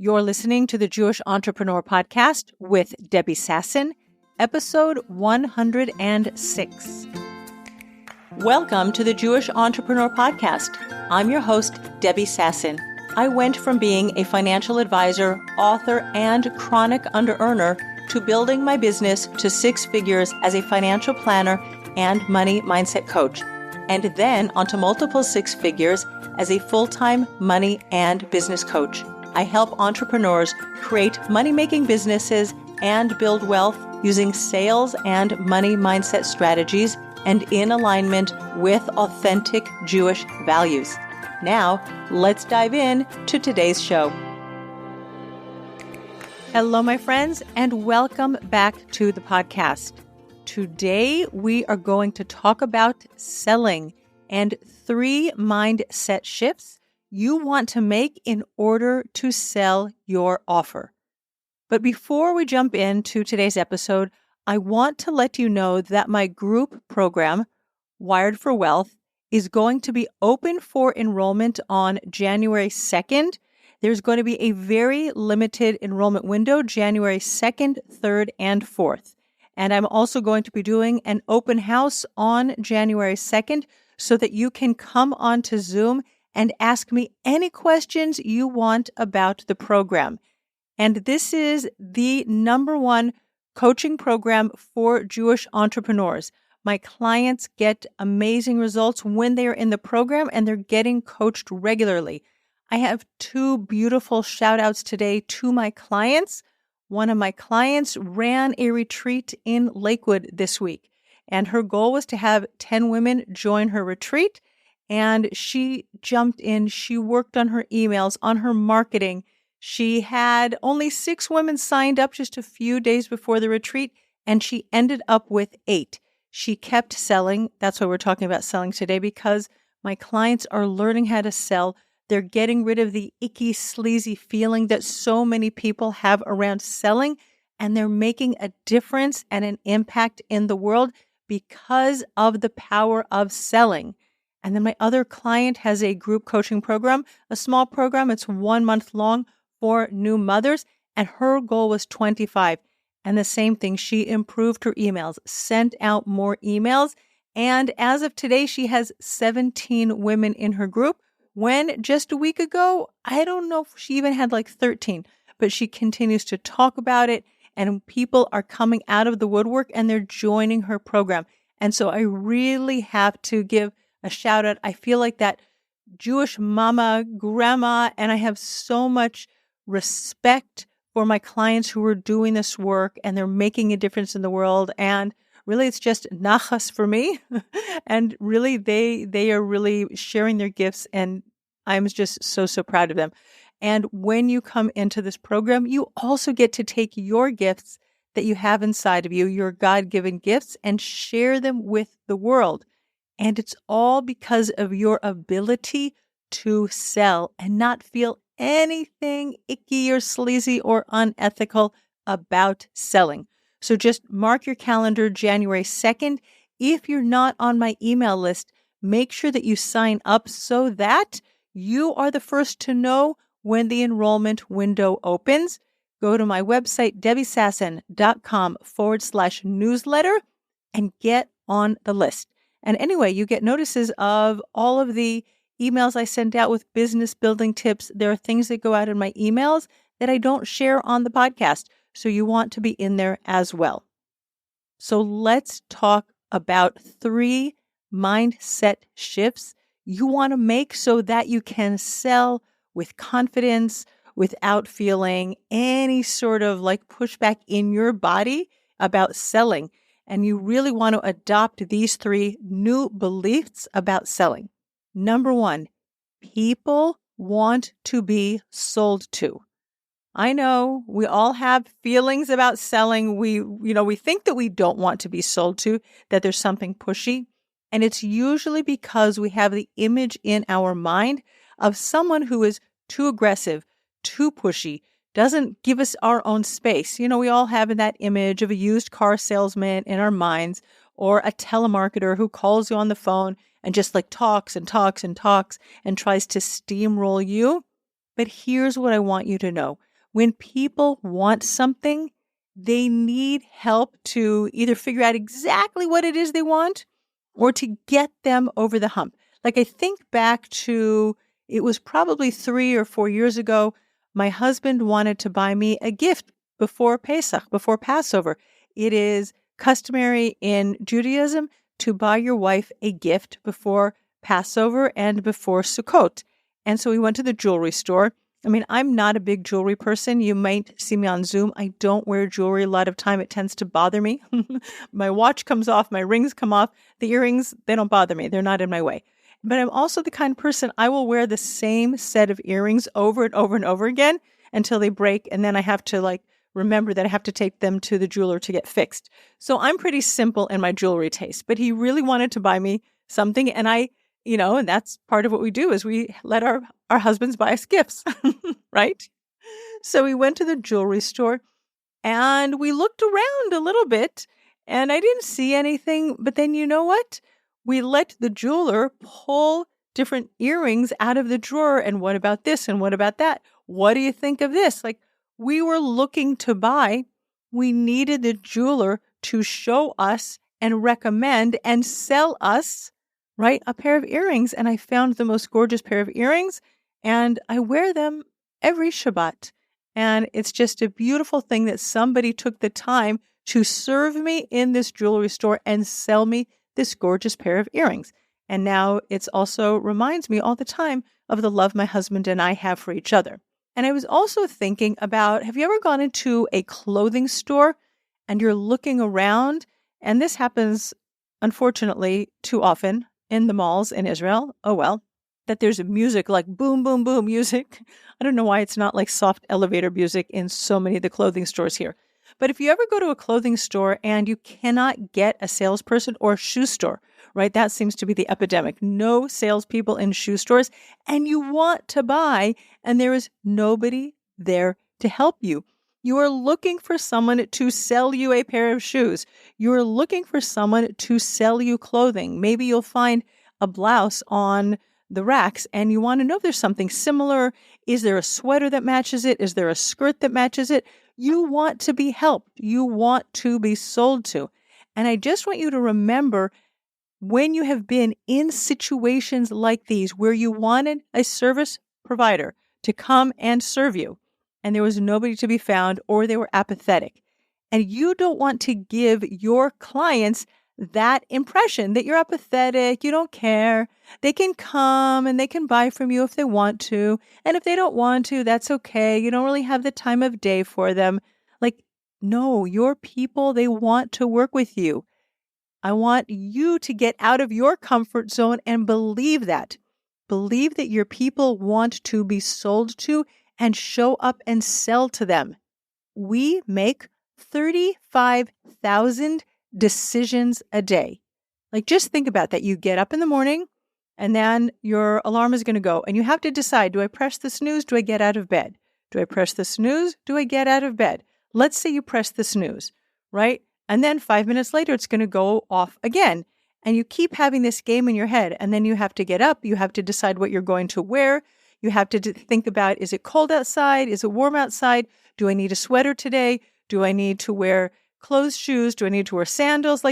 You're listening to the Jewish Entrepreneur Podcast with Debbie Sasson, episode 106. Welcome to the Jewish Entrepreneur Podcast. I'm your host, Debbie Sasson. I went from being a financial advisor, author, and chronic under-earner to building my business to six figures as a financial planner and money mindset coach, and then onto multiple six figures as a full-time money and business coach. I help entrepreneurs create money-making businesses and build wealth using sales and money mindset strategies and in alignment with authentic Jewish values. Now, let's dive in to today's show. Hello, my friends, and welcome back to the podcast. Today, we are going to talk about selling and 3 mindset shifts you want to make in order to sell your offer. But before we jump into today's episode, I want to let you know that my group program, Wired for Wealth, is going to be open for enrollment on January 2nd. There's going to be a very limited enrollment window, January 2nd, 3rd, and 4th. And I'm also going to be doing an open house on January 2nd so that you can come onto Zoom and ask me any questions you want about the program. And this is the number one coaching program for Jewish entrepreneurs. My clients get amazing results when they are in the program and they're getting coached regularly. I have 2 beautiful shout outs today to my clients. One of my clients ran a retreat in Lakewood this week, and her goal was to have 10 women join her retreat. And she jumped in. She worked on her emails, on her marketing. She had only 6 women signed up just a few days before the retreat, and she ended up with 8. She kept selling. That's why we're talking about selling today, because my clients are learning how to sell. They're getting rid of the icky, sleazy feeling that so many people have around selling, and they're making a difference and an impact in the world because of the power of selling. And then my other client has a group coaching program, a small program. It's 1 month long for new mothers, and her goal was 25. And the same thing, she improved her emails, sent out more emails. And as of today, she has 17 women in her group, when just a week ago, I don't know if she even had like 13, but she continues to talk about it, and people are coming out of the woodwork and they're joining her program. And so I really have to give a shout out. I feel like that Jewish mama, grandma, and I have so much respect for my clients who are doing this work and they're making a difference in the world. And really, it's just nachas for me. And really, they are really sharing their gifts, and I'm just so proud of them. And when you come into this program, you also get to take your gifts that you have inside of you, your God-given gifts, and share them with the world. And it's all because of your ability to sell and not feel anything icky or sleazy or unethical about selling. So just mark your calendar, January 2nd. If you're not on my email list, make sure that you sign up so that you are the first to know when the enrollment window opens. Go to my website, debbiesasson.com/newsletter, and get on the list. And anyway, you get notices of all of the emails I send out with business building tips. There are things that go out in my emails that I don't share on the podcast. So you want to be in there as well. So let's talk about 3 mindset shifts you want to make so that you can sell with confidence without feeling any sort of like pushback in your body about selling. And you really want to adopt these 3 new beliefs about selling. Number 1, people want to be sold to. I know we all have feelings about selling. We think that we don't want to be sold to, that there's something pushy. And it's usually because we have the image in our mind of someone who is too aggressive, too pushy, doesn't give us our own space. We all have that image of a used car salesman in our minds, or a telemarketer who calls you on the phone and just like talks and talks and talks and tries to steamroll you. But here's what I want you to know. When people want something, they need help to either figure out exactly what it is they want or to get them over the hump. Like I think back to, it was probably 3 or 4 years ago, my husband wanted to buy me a gift before Pesach, before Passover. It is customary in Judaism to buy your wife a gift before Passover and before Sukkot. And so we went to the jewelry store. I mean, I'm not a big jewelry person. You might see me on Zoom. I don't wear jewelry a lot of time. It tends to bother me. My watch comes off, my rings come off. The earrings, they don't bother me. They're not in my way. But I'm also the kind of person, I will wear the same set of earrings over and over and over again until they break. And then I have to remember that I have to take them to the jeweler to get fixed. So I'm pretty simple in my jewelry taste, but he really wanted to buy me something. And and that's part of what we do is we let our husbands buy us gifts, right? So we went to the jewelry store and we looked around a little bit and I didn't see anything. But then you know what? We let the jeweler pull different earrings out of the drawer. And what about this? And what about that? What do you think of this? We were looking to buy. We needed the jeweler to show us and recommend and sell us, right, a pair of earrings. And I found the most gorgeous pair of earrings and I wear them every Shabbat. And it's just a beautiful thing that somebody took the time to serve me in this jewelry store and sell me this gorgeous pair of earrings. And now it's also reminds me all the time of the love my husband and I have for each other. And I was also thinking about, have you ever gone into a clothing store and you're looking around? And this happens, unfortunately, too often in the malls in Israel. Oh, well, that there's music like boom, boom, boom music. I don't know why it's not like soft elevator music in so many of the clothing stores here. But if you ever go to a clothing store and you cannot get a salesperson, or a shoe store, right? That seems to be the epidemic. No salespeople in shoe stores, and you want to buy, and there is nobody there to help you. You are looking for someone to sell you a pair of shoes. You are looking for someone to sell you clothing. Maybe you'll find a blouse on the racks and you want to know if there's something similar. Is there a sweater that matches it? Is there a skirt that matches it? You want to be helped. You want to be sold to. And I just want you to remember, when you have been in situations like these where you wanted a service provider to come and serve you and there was nobody to be found or they were apathetic, and you don't want to give your clients that impression that you're apathetic, you don't care. They can come and they can buy from you if they want to. And if they don't want to, that's okay. You don't really have the time of day for them. No, your people, they want to work with you. I want you to get out of your comfort zone and believe that. Believe that your people want to be sold to and show up and sell to them. We make 35,000 decisions a day. Just think about that. You get up in the morning and then your alarm is going to go and you have to decide, do I press the snooze? Do I get out of bed? Do I press the snooze? Do I get out of bed? Let's say you press the snooze, right? And then 5 minutes later, it's going to go off again. And you keep having this game in your head. And then you have to get up. You have to decide what you're going to wear. You have to think about, is it cold outside? Is it warm outside? Do I need a sweater today? Do I need to wear closed shoes? Do I need to wear sandals?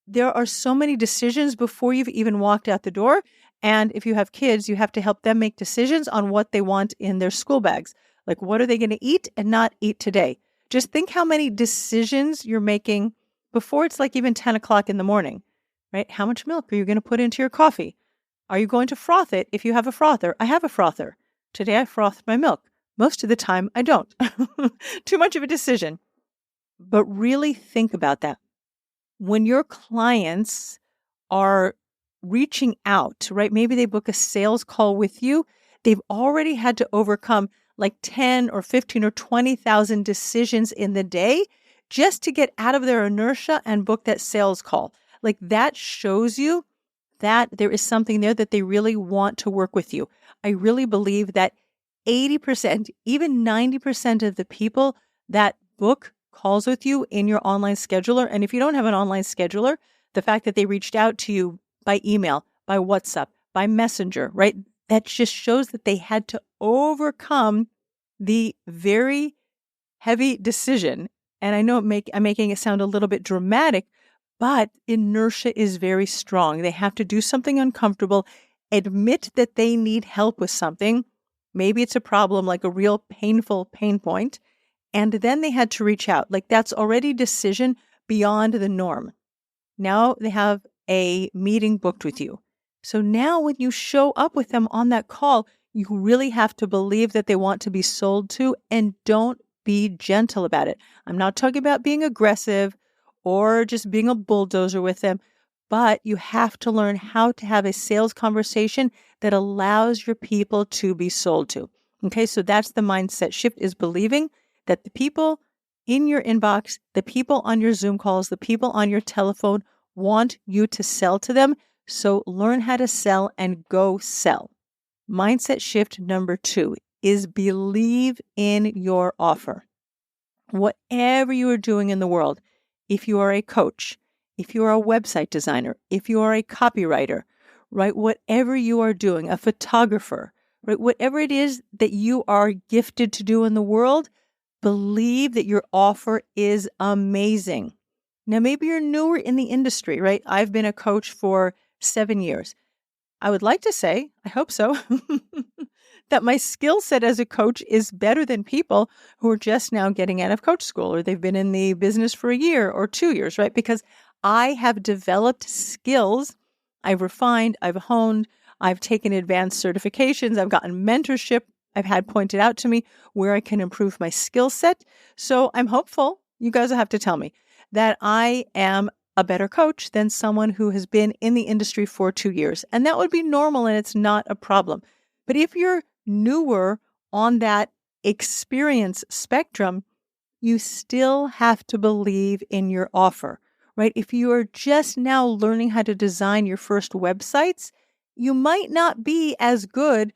There are so many decisions before you've even walked out the door. And if you have kids, you have to help them make decisions on what they want in their school bags. What are they going to eat and not eat today? Just think how many decisions you're making before it's even 10 o'clock in the morning, right? How much milk are you going to put into your coffee? Are you going to froth it if you have a frother? I have a frother. Today I frothed my milk. Most of the time I don't. Too much of a decision. But really think about that. When your clients are reaching out, right? Maybe they book a sales call with you. They've already had to overcome 10 or 15 or 20,000 decisions in the day just to get out of their inertia and book that sales call. That shows you that there is something there that they really want to work with you. I really believe that 80%, even 90% of the people that book calls with you in your online scheduler, and if you don't have an online scheduler, the fact that they reached out to you by email, by WhatsApp, by Messenger, right? That just shows that they had to overcome the very heavy decision, and I know I'm making it sound a little bit dramatic, but inertia is very strong. They have to do something uncomfortable, admit that they need help with something. Maybe it's a problem, like a real painful pain point, and then they had to reach out. Like that's already decision beyond the norm. Now they have a meeting booked with you. So now when you show up with them on that call, you really have to believe that they want to be sold to, and don't be gentle about it. I'm not talking about being aggressive or just being a bulldozer with them, but you have to learn how to have a sales conversation that allows your people to be sold to. Okay, so that's the mindset shift, is believing that the people in your inbox, the people on your Zoom calls, the people on your telephone want you to sell to them. So learn how to sell and go sell. Mindset shift number 2 is believe in your offer. Whatever you are doing in the world, if you are a coach, if you are a website designer, if you are a copywriter, right? Whatever you are doing, a photographer, right? Whatever it is that you are gifted to do in the world, believe that your offer is amazing. Now, maybe you're newer in the industry, right? I've been a coach for 7 years. I would like to say, I hope so, that my skill set as a coach is better than people who are just now getting out of coach school, or they've been in the business for a year or 2 years, right? Because I have developed skills. I've refined, I've honed, I've taken advanced certifications, I've gotten mentorship, I've had pointed out to me where I can improve my skill set. So I'm hopeful, you guys will have to tell me, that I am a better coach than someone who has been in the industry for 2 years. And that would be normal, and it's not a problem. But if you're newer on that experience spectrum, you still have to believe in your offer, right? If you are just now learning how to design your first websites, you might not be as good,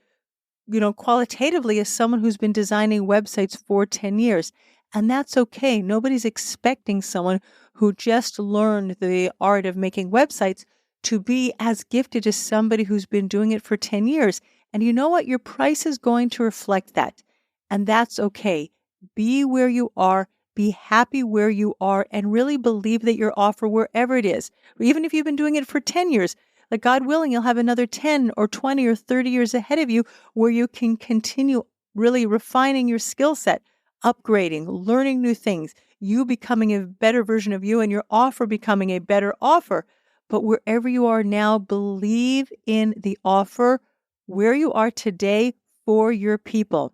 qualitatively as someone who's been designing websites for 10 years. And that's okay. Nobody's expecting someone who just learned the art of making websites to be as gifted as somebody who's been doing it for 10 years. And you know what? Your price is going to reflect that. And that's okay. Be where you are, be happy where you are, and really believe that your offer, wherever it is, or even if you've been doing it for 10 years, like God willing, you'll have another 10 or 20 or 30 years ahead of you where you can continue really refining your skill set, upgrading, learning new things, you becoming a better version of you, and your offer becoming a better offer. But wherever you are now, believe in the offer where you are today for your people.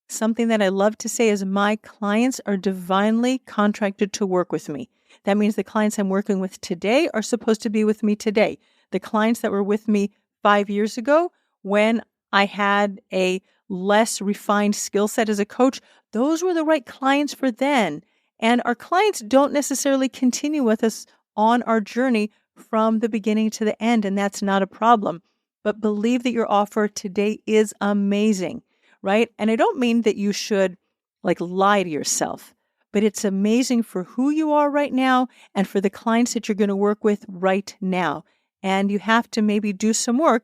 Something that I love to say is my clients are divinely contracted to work with me. That means the clients I'm working with today are supposed to be with me today. The clients that were with me 5 years ago, when I had a less refined skill set as a coach, those were the right clients for then. And our clients don't necessarily continue with us on our journey from the beginning to the end, and that's not a problem. But believe that your offer today is amazing, right? And I don't mean that you should lie to yourself, but it's amazing for who you are right now and for the clients that you're going to work with right now. And you have to maybe do some work,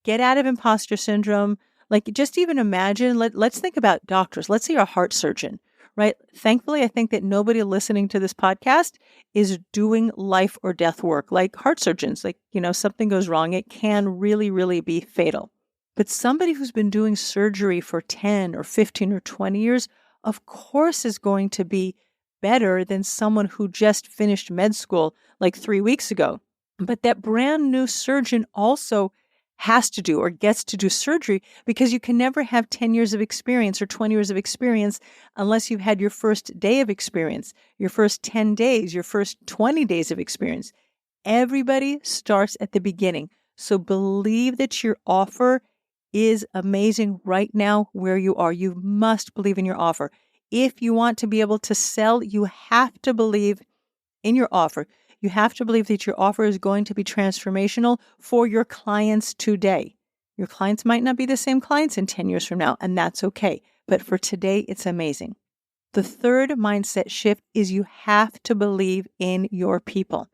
get out of imposter syndrome. Just even imagine, let's think about doctors. Let's say you're a heart surgeon, right? Thankfully, I think that nobody listening to this podcast is doing life or death work like heart surgeons. Something goes wrong, it can really, really be fatal. But somebody who's been doing surgery for 10 or 15 or 20 years, of course, is going to be better than someone who just finished med school 3 weeks ago. But that brand new surgeon also has to do or gets to do surgery, because you can never have 10 years of experience or 20 years of experience unless you've had your first day of experience, your first 10 days, your first 20 days of experience. Everybody starts at the beginning. So believe that your offer is amazing right now where you are. You must believe in your offer. If you want to be able to sell, you have to believe in your offer. You have to believe that your offer is going to be transformational for your clients today. Your clients might not be the same clients in 10 years from now, and that's okay. But for today, it's amazing. The third mindset shift is you have to believe in your people.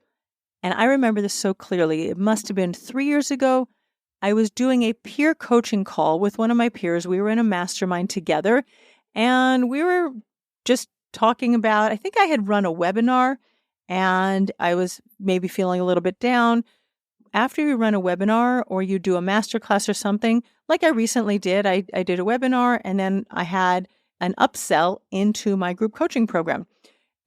And I remember this so clearly. It must have been 3 years ago. I was doing a peer coaching call with one of my peers. We were in a mastermind together. And we were just talking about, I think I had run a webinar and I was maybe feeling a little bit down. After you run a webinar or you do a masterclass or something, like I recently did, I did a webinar and then I had an upsell into my group coaching program.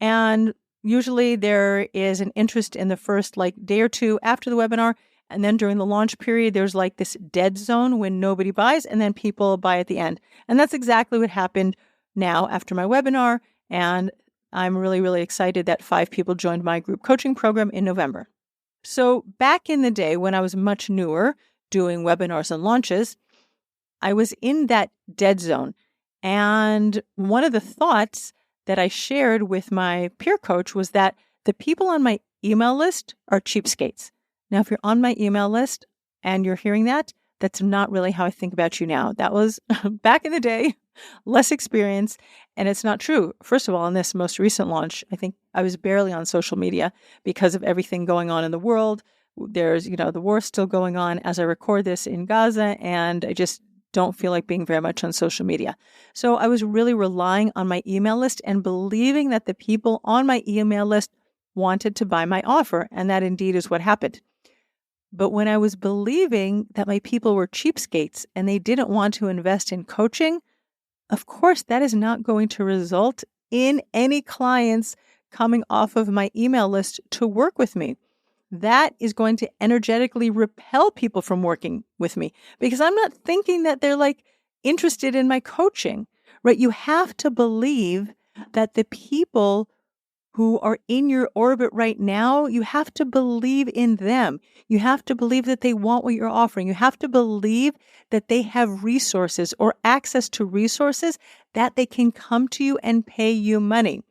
And usually there is an interest in the first day or two after the webinar. And then during the launch period, there's this dead zone when nobody buys and then people buy at the end. And that's exactly what happened now after my webinar. And I'm really, really excited that 5 people joined my group coaching program in November. So back in the day when I was much newer doing webinars and launches, I was in that dead zone. And one of the thoughts that I shared with my peer coach was that the people on my email list are cheapskates. Now, if you're on my email list and you're hearing that, that's not really how I think about you now. That was back in the day, less experience, and it's not true. First of all, in this most recent launch, I think I was barely on social media because of everything going on in the world. There's, the war still going on as I record this in Gaza, and I just don't feel like being very much on social media. So I was really relying on my email list and believing that the people on my email list wanted to buy my offer, and that indeed is what happened. But when I was believing that my people were cheapskates and they didn't want to invest in coaching, of course, that is not going to result in any clients coming off of my email list to work with me. That is going to energetically repel people from working with me because I'm not thinking that they're interested in my coaching, right? You have to believe that the people who are in your orbit right now, you have to believe in them. You have to believe that they want what you're offering. You have to believe that they have resources or access to resources that they can come to you and pay you money.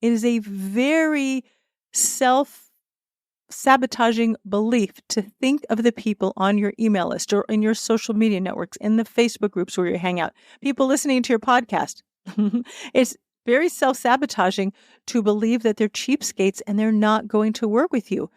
It is a very self-sabotaging belief to think of the people on your email list or in your social media networks, in the Facebook groups where you hang out, people listening to your podcast. It's very self-sabotaging to believe that they're cheapskates and they're not going to work with you.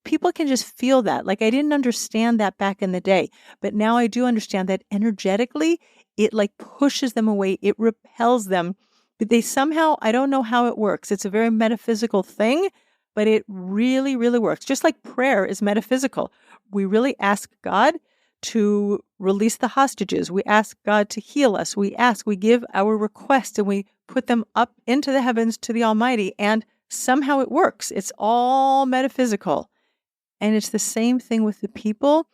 People can just feel that. I didn't understand that back in the day, but now I do understand that energetically, it pushes them away. It repels them. But they somehow, I don't know how it works. It's a very metaphysical thing, but it really, really works. Just like prayer is metaphysical. We really ask God to release the hostages. We ask God to heal us. We give our requests and we put them up into the heavens to the Almighty, and somehow it works. It's all metaphysical. And it's the same thing with the people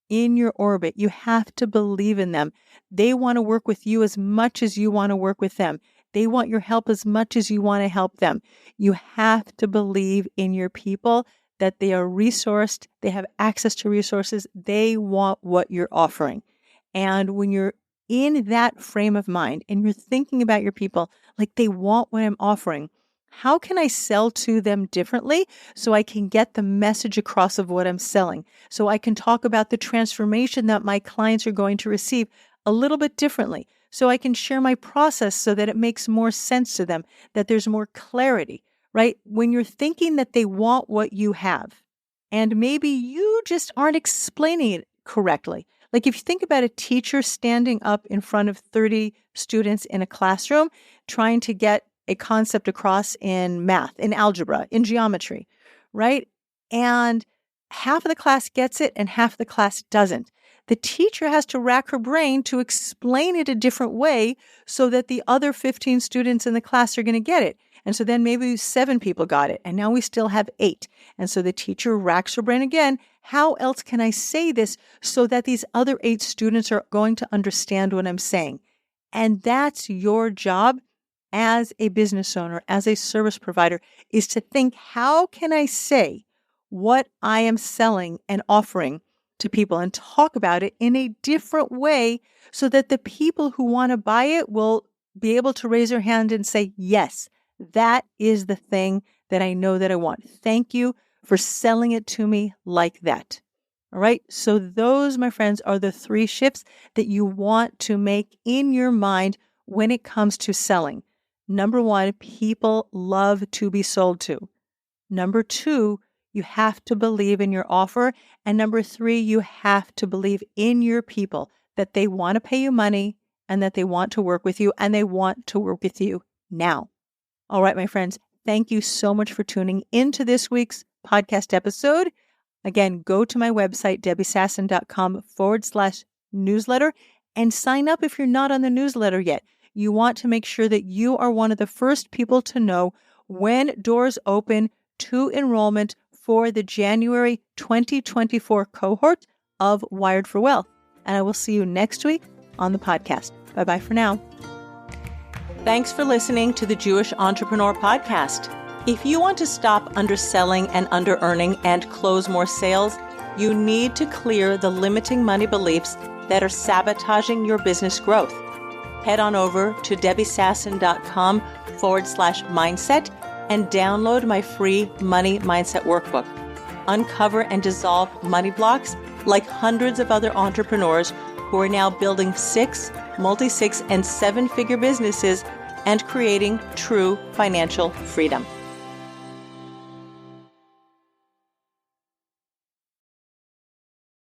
in your orbit. You have to believe in them. They want to work with you as much as you want to work with them. They want your help as much as you want to help them. You have to believe in your people that they are resourced, they have access to resources, they want what you're offering. And when you're in that frame of mind and you're thinking about your people like they want what I'm offering, how can I sell to them differently so I can get the message across of what I'm selling? So I can talk about the transformation that my clients are going to receive a little bit differently. So I can share my process so that it makes more sense to them, that there's more clarity, right? When you're thinking that they want what you have, and maybe you just aren't explaining it correctly. If you think about a teacher standing up in front of 30 students in a classroom, trying to get a concept across in math, in algebra, in geometry, right? And half of the class gets it and half the class doesn't. The teacher has to rack her brain to explain it a different way so that the other 15 students in the class are going to get it. And so then maybe 7 people got it, and now we still have 8. And so the teacher racks her brain again. How else can I say this so that these other 8 students are going to understand what I'm saying? And that's your job as a business owner, as a service provider, is to think, how can I say what I am selling and offering to people and talk about it in a different way so that the people who want to buy it will be able to raise their hand and say, yes, that is the thing that I know that I want. Thank you for selling it to me like that. All right. So those, my friends, are the 3 shifts that you want to make in your mind when it comes to selling. Number 1, people love to be sold to. Number 2, you have to believe in your offer. And number 3, you have to believe in your people that they want to pay you money and that they want to work with you, and they want to work with you now. All right, my friends, thank you so much for tuning into this week's podcast episode. Again, go to my website, debbiesasson.com/newsletter, and sign up if you're not on the newsletter yet. You want to make sure that you are one of the first people to know when doors open to enrollment for the January 2024 cohort of Wired for Wealth. And I will see you next week on the podcast. Bye-bye for now. Thanks for listening to the Jewish Entrepreneur Podcast. If you want to stop underselling and under-earning and close more sales, you need to clear the limiting money beliefs that are sabotaging your business growth. Head on over to debbiesasson.com/mindset and download my free Money Mindset Workbook. Uncover and dissolve money blocks like hundreds of other entrepreneurs who are now building 6, multi-6, and 7-figure businesses and creating true financial freedom.